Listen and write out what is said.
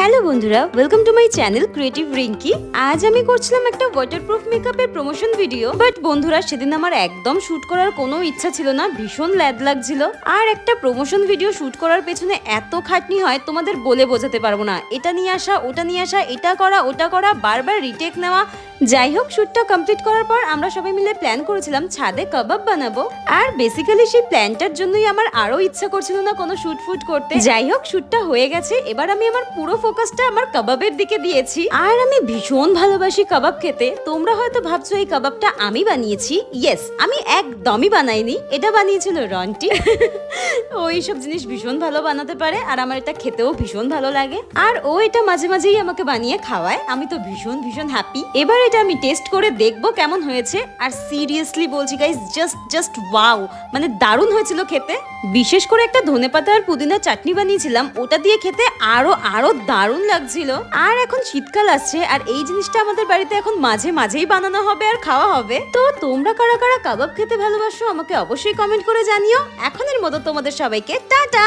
Hello বন্ধুরা, welcome to my channel creative Rinki. আজ আমি করছিলাম একটা ওয়াটারপ্রুফ মেকআপের প্রমোশন ভিডিও, বাট বন্ধুরা সেদিন আমার একদম শুট করার কোনো ইচ্ছা ছিল না, ভীষণ ল্যাদ লাগছিল। আর একটা প্রমোশন ভিডিও শুট করার পেছনে এত খাটনি হয় তোমাদের বলে বোঝাতে পারবো না। এটা নিয়ে আসা, ওটা নিয়ে আসা, এটা করা, ওটা করা, বারবার রিটেক নেওয়া। যাই হোক, শুটটা কমপ্লিট করার পর আমরা সবাই মিলে প্ল্যান করেছিলাম ছাদে কাবাব বানাবো। আর বেসিক্যালি সেই প্ল্যানটার জন্যই আমার আরো ইচ্ছা করছিল না কোনো শুট ফুট করতে। যাই হোক, শুটটা হয়ে গেছে। এবার আমি আমার পুরো ফোকাসটা আমার কাবাবের দিকে দিয়েছি। আর আমি ভীষণ ভালোবাসি কাবাব খেতে। তোমরা হয়তো ভাবছো এই কাবাবটা আমি বানিয়েছি। ইয়েস, আমি একদমই বানাইনি, এটা বানিয়েছিল রন্টি। ও এইসব জিনিস ভীষণ ভালো বানাতে পারে, আর আমার এটা খেতেও ভীষণ ভালো লাগে। আর ও এটা মাঝে মাঝেই আমাকে বানিয়ে খাওয়ায়। আমি তো ভীষণ ভীষণ হ্যাপি। এবার এটা আমি টেস্ট করে দেখবো কেমন হয়েছে। আর সিরিয়াসলি বলছি গাইস, জাস্ট ওয়াও, মানে দারুণ হয়েছিল খেতে। বিশেষ করে একটা ধনেপাতা আর পুদিনা চাটনি বানিয়েছিলাম, ওটা দিয়ে খেতে আরো দারুণ লাগছিল। আর এখন শীতকাল আসছে, আর এই জিনিসটা আমাদের বাড়িতে এখন মাঝে মাঝেই বানানো হবে আর খাওয়া হবে। তো তোমরা কারা কারা কাবাব খেতে ভালোবাসো আমাকে অবশ্যই কমেন্ট করে জানিও। এখনের মতো তোমাদের সবাইকে টাটা।